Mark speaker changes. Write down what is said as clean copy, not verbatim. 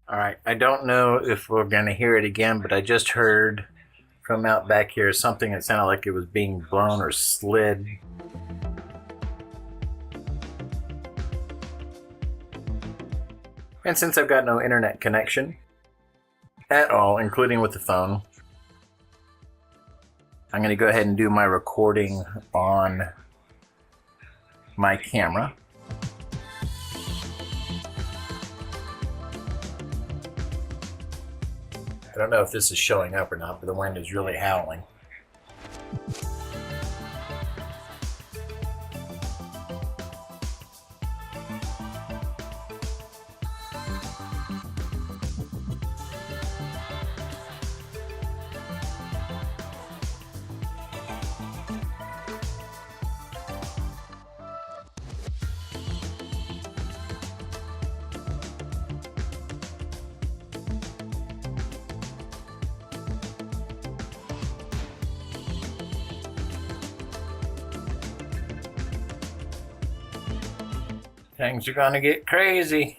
Speaker 1: Alright, I don't know if we're going to hear it again, but I just heard from out back here something that sounded like it was being blown or slid. And since I've got no internet connection at all, including with the phone, I'm going to go ahead and do my recording on my camera. I don't know if this is showing up or not, but the wind is really howling. Things are gonna get crazy.